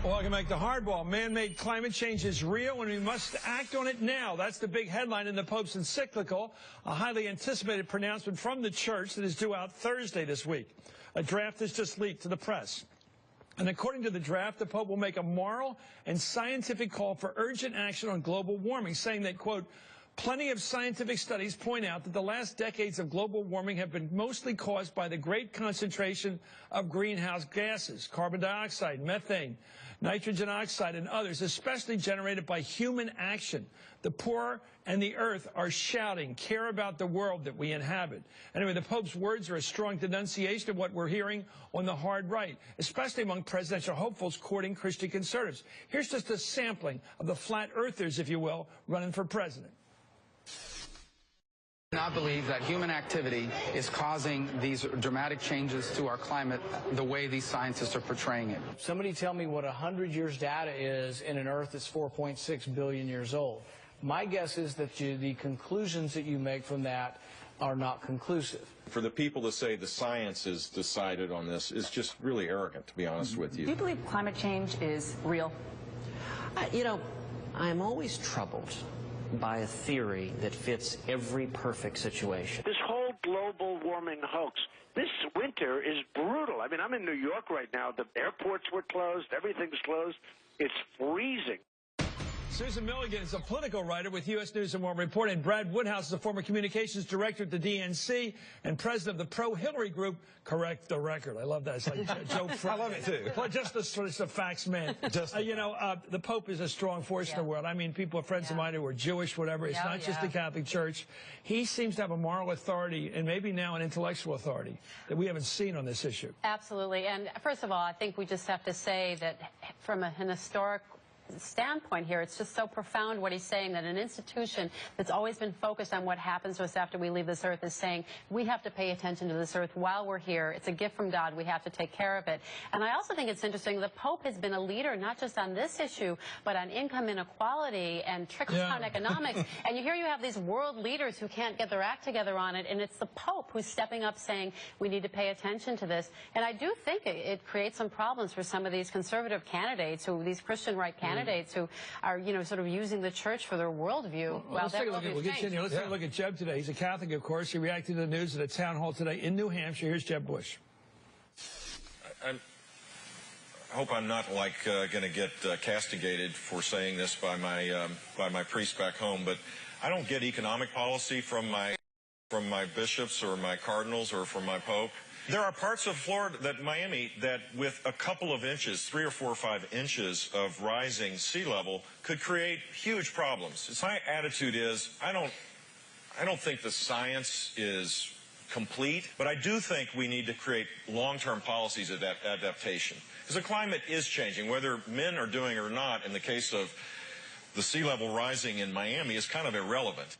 Welcome back to Hardball. Man-made climate change is real, and we must act on it now. That's the big headline in the Pope's encyclical, a highly anticipated pronouncement from the church that is due out Thursday this week. A draft is just leaked to the press. And according to the draft, the Pope will make a moral and scientific call for urgent action on global warming, saying that, quote, plenty of scientific studies point out that the last decades of global warming have been mostly caused by the great concentration of greenhouse gases, carbon dioxide, methane, nitrogen oxide, and others, especially generated by human action. The poor and the earth are shouting, care about the world that we inhabit. Anyway, the Pope's words are a strong denunciation of what we're hearing on the hard right, especially among presidential hopefuls courting Christian conservatives. Here's just a sampling of the flat earthers, if you will, running for president. I believe that human activity is causing these dramatic changes to our climate the way these scientists are portraying it. Somebody tell me what 100 years data is in an Earth that's 4.6 billion years old. My guess is that the conclusions that you make from that are not conclusive. For the people to say the science is decided on this is just really arrogant, to be honest with you. Do you believe climate change is real? I'm always troubled by a theory that fits every perfect situation. This whole global warming hoax, this winter is brutal. I mean, I'm in New York right now. The airports were closed. Everything's closed. It's freezing. Susan Milligan is a political writer with U.S. News & World Report, and Brad Woodhouse is a former communications director at the DNC and president of the pro-Hillary group, Correct the Record. I love that. It's like Joe Fry. I love it, too. Just a facts man. The Pope is a strong force in the world. I mean, people are friends of mine who are Jewish, whatever. It's not just the Catholic Church. He seems to have a moral authority and maybe now an intellectual authority that we haven't seen on this issue. Absolutely. And first of all, I think we just have to say that from an historic standpoint here, it's just so profound what he's saying, that an institution that's always been focused on what happens to us after we leave this earth is saying we have to pay attention to this earth while we're here. It's a gift from God. We have to take care of it. And I also think it's interesting, the Pope has been a leader not just on this issue, but on income inequality and trickle-down economics. And you have these world leaders who can't get their act together on it, and it's the Pope who's stepping up saying we need to pay attention to this. And I do think it creates some problems for some of these conservative candidates, these Christian right candidates who are, sort of using the church for their worldview. Let's take a look at Jeb today. He's a Catholic, of course. He reacted to the news at a town hall today in New Hampshire. Here's Jeb Bush. I hope I'm not going to get castigated for saying this by my priest back home, but I don't get economic policy from my bishops or my cardinals or from my pope. There are parts of Florida, Miami, that with a couple of inches, 3 or 4 or 5 inches of rising sea level could create huge problems. My attitude is I don't think the science is complete, but I do think we need to create long-term policies of that adaptation. Because the climate is changing, whether men are doing it or not. In the case of the sea level rising in Miami is kind of irrelevant.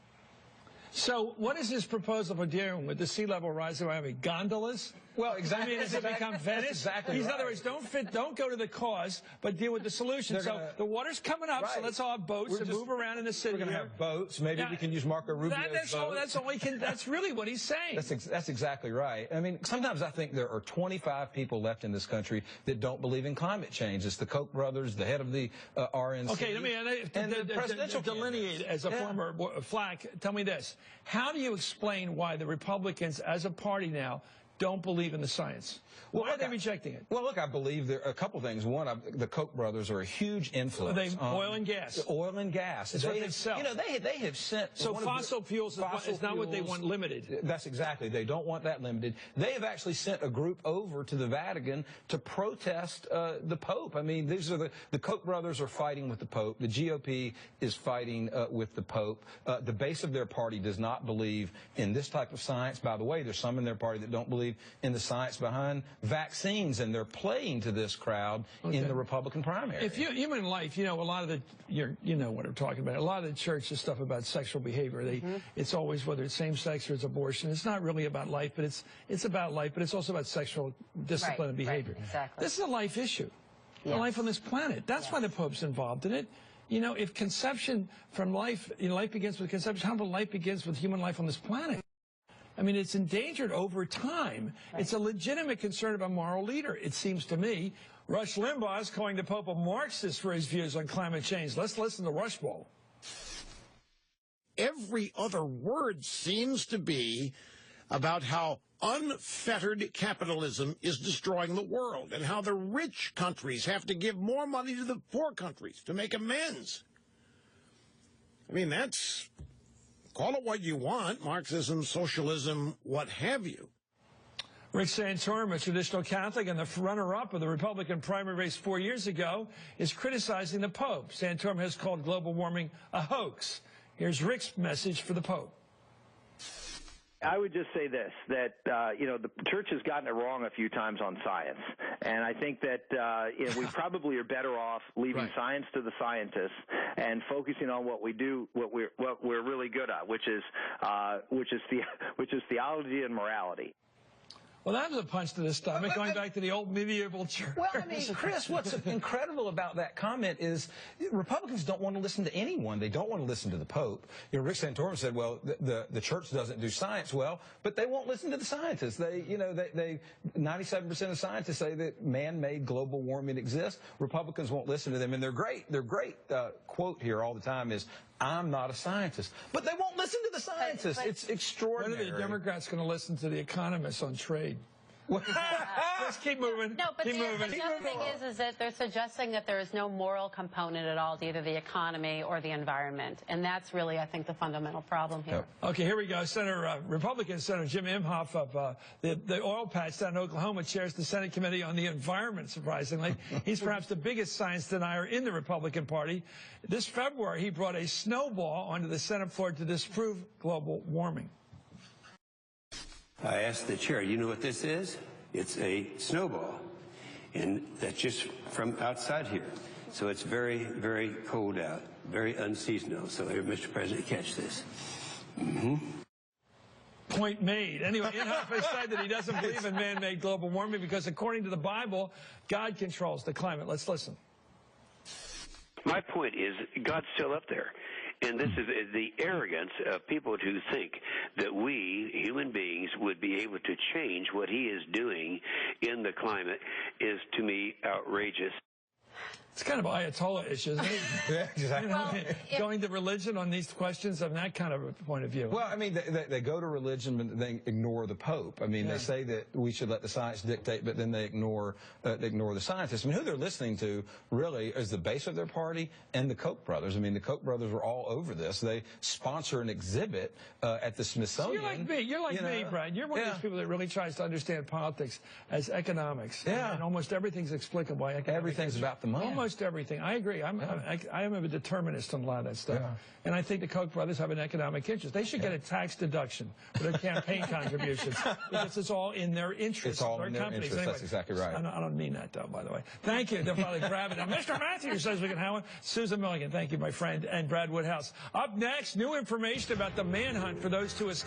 So what is his proposal for dealing with the sea level rise in Miami? Gondolas? Well, exactly. I mean, does it become Venice? Exactly. In other words, don't go to the cause, but deal with the solution. So the water's coming up, so let's all have boats and move around in the city. We're going to have boats. Maybe we can use Marco Rubio's boat. That's all he can. That's really what he's saying. That's exactly right. I mean, sometimes I think there are 25 people left in this country that don't believe in climate change. It's the Koch brothers, the head of the RNC. Okay, let me delineate as a former flack. Tell me this: how do you explain why the Republicans, as a party now, don't believe in the science? Why are they rejecting it? Well, look, I believe there are a couple things. One, the Koch brothers are a huge influence. Oil and gas. Oil and gas. That's what they sell. They have sent. So fossil fuels is not what they want limited. That's exactly. They don't want that limited. They have actually sent a group over to the Vatican to protest the Pope. I mean, these are the Koch brothers are fighting with the Pope. The GOP is fighting with the Pope. The base of their party does not believe in this type of science. By the way, there's some in their party that don't believe in the science behind vaccines, and they're playing to this crowd in the Republican primary. If human life, a lot of you know what I'm talking about. A lot of the church is stuff about sexual behavior. It's always whether it's same-sex or it's abortion. It's not really about life, but it's about life, but it's also about sexual discipline and behavior. Right, exactly. This is a life issue, a life on this planet. That's why the Pope's involved in it. If conception from life, life begins with conception, how about life begins with human life on this planet? I mean, it's endangered over time. Right. It's a legitimate concern of a moral leader, it seems to me. Rush Limbaugh is calling the Pope a Marxist for his views on climate change. Let's listen to Rush Bowl. Every other word seems to be about how unfettered capitalism is destroying the world and how the rich countries have to give more money to the poor countries to make amends. I mean, that's, call it what you want, Marxism, socialism, what have you. Rick Santorum, a traditional Catholic and the runner-up of the Republican primary race 4 years ago, is criticizing the Pope. Santorum has called global warming a hoax. Here's Rick's message for the Pope. I would just say this, that, the church has gotten it wrong a few times on science. And I think that we probably are better off leaving science to the scientists and focusing on what we do, what we're really good at, which is theology and morality. Well, that was a punch to the stomach, going back to the old medieval church. Well, I mean, Chris, what's incredible about that comment is Republicans don't want to listen to anyone. They don't want to listen to the Pope. You know, Rick Santorum said, well, the church doesn't do science well, but they won't listen to the scientists. They 97% of scientists say that man-made global warming exists. Republicans won't listen to them, and they're great. Their great quote here all the time is, I'm not a scientist. But they won't listen to the scientists. It's extraordinary. When are the Democrats going to listen to the economists on trade? Let's keep moving. No, but the thing is that they're suggesting that there is no moral component at all to either the economy or the environment. And that's really, I think, the fundamental problem here. Okay, here we go. Republican Senator Jim Imhoff of the oil patch down in Oklahoma chairs the Senate Committee on the Environment, surprisingly. He's perhaps the biggest science denier in the Republican Party. This February, he brought a snowball onto the Senate floor to disprove global warming. I asked the chair, you know what this is? It's a snowball, and that's just from outside here. So it's very, very cold out, very unseasonal. So here, Mr. President, catch this. Point made. Anyway, Imhoff has said that he doesn't believe in man-made global warming because, according to the Bible, God controls the climate. Let's listen. My point is, God's still up there. And this is the arrogance of people who think that we, human beings, would be able to change what he is doing in the climate is, to me, outrageous. It's kind of Ayatollah issue, isn't it? Yeah, exactly. Well, going to religion on these questions of that kind of a point of view. Well, I mean, they go to religion, but they ignore the Pope. I mean, they say that we should let the science dictate, but then they ignore the scientists. I mean, who they're listening to really is the base of their party and the Koch brothers. I mean, the Koch brothers were all over this. They sponsor an exhibit at the Smithsonian. So you're like me. You're like me, Brad. You're one of these people that really tries to understand politics as economics. Yeah. And almost everything's explicable by economics. Everything's about the money. Almost everything. I agree. I am a determinist on a lot of that stuff. Yeah. And I think the Koch brothers have an economic interest. They should get a tax deduction for their campaign contributions because it's all in their interest. It's all in their interest. Anyway, that's exactly right. I don't mean that, though, by the way. Thank you. They'll probably grab it. Now, Mr. Matthews says we can have one. Susan Milligan, thank you, my friend, and Brad Woodhouse. Up next, new information about the manhunt for those two escaped.